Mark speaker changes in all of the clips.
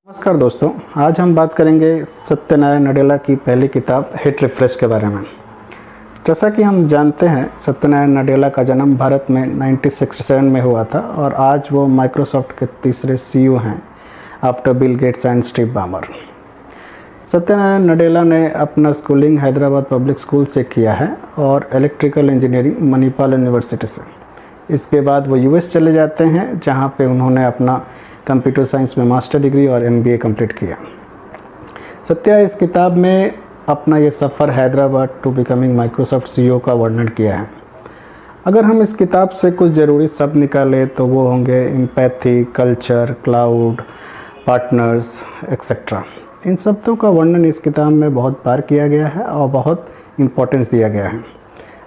Speaker 1: नमस्कार दोस्तों, आज हम बात करेंगे सत्यनारायण नडेला की पहली किताब हिट रिफ्रेश के बारे में। जैसा कि हम जानते हैं, सत्यनारायण नडेला का जन्म भारत में 1967 में हुआ था और आज वो माइक्रोसॉफ्ट के तीसरे सीईओ हैं after Bill Gates and Steve Ballmer. Satyanarayana Nadella ने अपना स्कूलिंग हैदराबाद पब्लिक स्कूल से किया है और इलेक्ट्रिकल इंजीनियरिंग मणिपाल यूनिवर्सिटी से। इसके बाद वो यूएस चले जाते हैं, जहाँ पे उन्होंने अपना कंप्यूटर साइंस में मास्टर डिग्री और एमबीए कंप्लीट किया। सत्या इस किताब में अपना ये सफ़र Hyderabad to becoming Microsoft CEO का वर्णन किया है। अगर हम इस किताब से कुछ ज़रूरी शब्द निकालें तो वो होंगे empathy, culture, cloud, partners, etcetera. इन शब्दों का वर्णन इस किताब में बहुत बार किया गया है और बहुत इम्पोर्टेंस दिया गया है।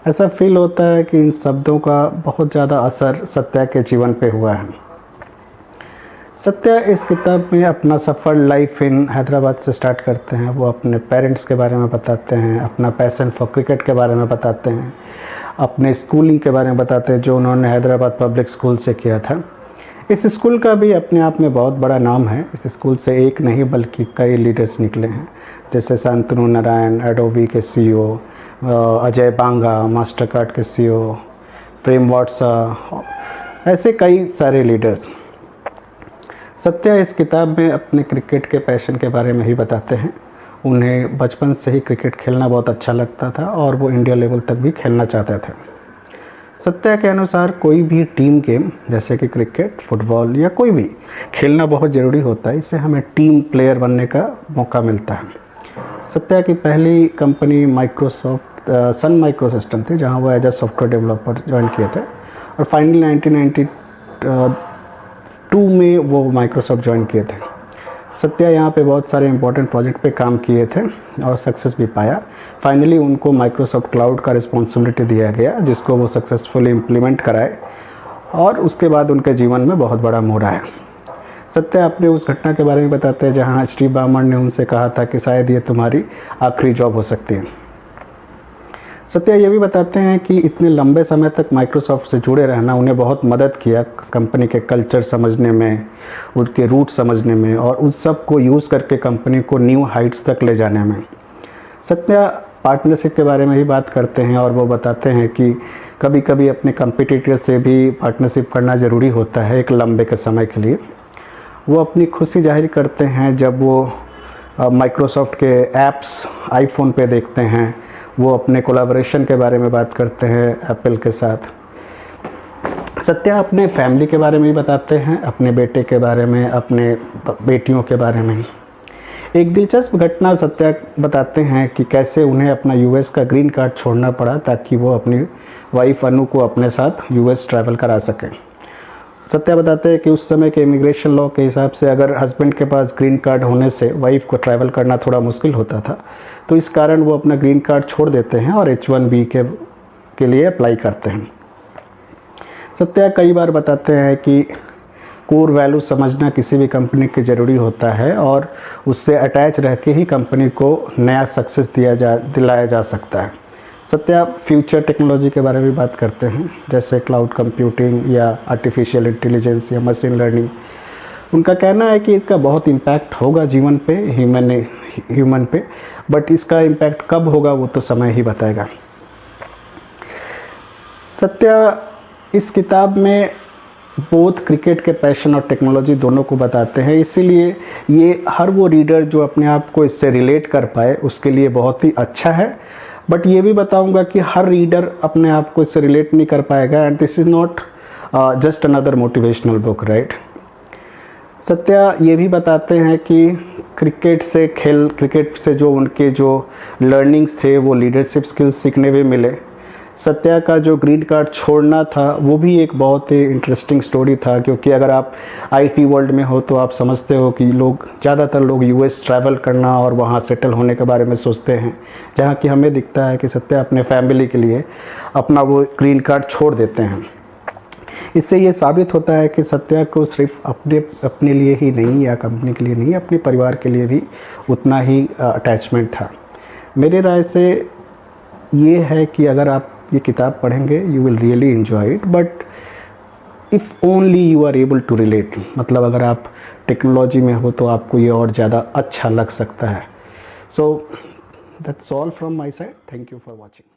Speaker 1: ऐसा फील होता है कि इन शब्दों का बहुत ज़्यादा असर सत्या के जीवन पे हुआ है। सत्या इस किताब में अपना सफ़र लाइफ इन हैदराबाद से स्टार्ट करते हैं। वो अपने पेरेंट्स के बारे में बताते हैं, अपना पैशन फॉर क्रिकेट के बारे में बताते हैं, अपने स्कूलिंग के बारे में बताते हैं जो उन्होंने हैदराबाद पब्लिक स्कूल से किया था। इस स्कूल का भी अपने आप में बहुत बड़ा नाम है। इस स्कूल से एक नहीं बल्कि कई लीडर्स निकले हैं, जैसे शांतनु नारायण एडोबी के सीईओ, अजय बांगा मास्टर कार्ड के सीईओ, प्रेम वाटसा, ऐसे कई सारे लीडर्स। सत्या इस किताब में अपने क्रिकेट के पैशन के बारे में ही बताते हैं। उन्हें बचपन से ही क्रिकेट खेलना बहुत अच्छा लगता था और वो इंडिया लेवल तक भी खेलना चाहते थे। सत्या के अनुसार कोई भी टीम गेम जैसे कि क्रिकेट, फुटबॉल या कोई भी खेलना बहुत ज़रूरी होता है। इससे हमें टीम प्लेयर बनने का मौका मिलता है। सत्या की पहली company Microsoft Sun micro system थी, जहाँ वो as a software developer join किए थे और फाइनली 1992 में वो माइक्रोसॉफ्ट ज्वाइन किए थे। सत्या यहाँ पे बहुत सारे इंपॉर्टेंट प्रोजेक्ट पे काम किए थे और सक्सेस भी पाया। फाइनली उनको माइक्रोसॉफ्ट क्लाउड का रिस्पॉन्सिबिलिटी दिया गया, जिसको वो सक्सेसफुली इम्प्लीमेंट कराए और उसके बाद उनके जीवन में बहुत बड़ा मोड़ आया। सत्या अपने उस घटना के बारे में बताते हैं जहाँ स्टीव बामर ने उनसे कहा था कि शायद ये तुम्हारी आखिरी जॉब हो सकती है। सत्या ये भी बताते हैं कि इतने लंबे समय तक माइक्रोसॉफ्ट से जुड़े रहना उन्हें बहुत मदद किया कंपनी के कल्चर समझने में, उनके रूट समझने में और उस सब को यूज़ करके कंपनी को न्यू हाइट्स तक ले जाने में। सत्या पार्टनरशिप के बारे में ही बात करते हैं और वो बताते हैं कि कभी कभी अपने कंपटीटर से भी पार्टनरशिप करना ज़रूरी होता है एक लंबे के समय के लिए। वो अपनी खुशी जाहिर करते हैं जब वो माइक्रोसॉफ्ट के ऐप्स आईफोन पे देखते हैं। वो अपने कोलैबोरेशन के बारे में बात करते हैं एप्पल के साथ। सत्या अपने फैमिली के बारे में भी बताते हैं, अपने बेटे के बारे में, अपने बेटियों के बारे में। एक दिलचस्प घटना सत्या बताते हैं कि कैसे उन्हें अपना यूएस का ग्रीन कार्ड छोड़ना पड़ा ताकि वो अपनी वाइफ अनु को अपने साथ यूएस ट्रैवल करा सकें। सत्या बताते हैं कि उस समय के इमिग्रेशन लॉ के हिसाब से अगर हस्बैंड के पास ग्रीन कार्ड होने से वाइफ को ट्रैवल करना थोड़ा मुश्किल होता था, तो इस कारण वो अपना ग्रीन कार्ड छोड़ देते हैं और H1B के लिए अप्लाई करते हैं। सत्या कई बार बताते हैं कि कोर वैल्यू समझना किसी भी कंपनी के ज़रूरी होता है और उससे अटैच रह के ही कंपनी को नया सक्सेस दिलाया जा सकता है। सत्या फ्यूचर टेक्नोलॉजी के बारे में बात करते हैं, जैसे क्लाउड कंप्यूटिंग या आर्टिफिशियल इंटेलिजेंस या मशीन लर्निंग। उनका कहना है कि इसका बहुत इम्पैक्ट होगा जीवन पे, ह्यूमन पे, बट इसका इम्पैक्ट कब होगा वो तो समय ही बताएगा। सत्या इस किताब में बोथ क्रिकेट के पैशन और टेक्नोलॉजी दोनों को बताते हैं, इसीलिए ये हर वो रीडर जो अपने आप को इससे रिलेट कर पाए उसके लिए बहुत ही अच्छा है। बट ये भी बताऊंगा कि हर रीडर अपने आप को इससे रिलेट नहीं कर पाएगा and this is not just another motivational book, right. Satya ये भी बताते हैं कि क्रिकेट से जो उनके जो लर्निंग्स थे वो लीडरशिप स्किल्स सीखने में मिले। सत्या का जो ग्रीन कार्ड छोड़ना था वो भी एक बहुत ही इंटरेस्टिंग स्टोरी था, क्योंकि अगर आप आईटी वर्ल्ड में हो तो आप समझते हो कि ज़्यादातर लोग यूएस ट्रैवल करना और वहाँ सेटल होने के बारे में सोचते हैं, जहाँ कि हमें दिखता है कि सत्या अपने फैमिली के लिए अपना वो ग्रीन कार्ड छोड़ देते हैं। इससे ये साबित होता है कि सत्या को सिर्फ अपने लिए ही नहीं या कंपनी के लिए नहीं, अपने परिवार के लिए भी उतना ही अटैचमेंट था। मेरे राय से ये है कि अगर आप ये किताब पढ़ेंगे you will really enjoy it, but if only you are able to relate, मतलब अगर आप टेक्नोलॉजी में हो तो आपको ये और ज़्यादा अच्छा लग सकता है. So that's all from my side. Thank you for watching.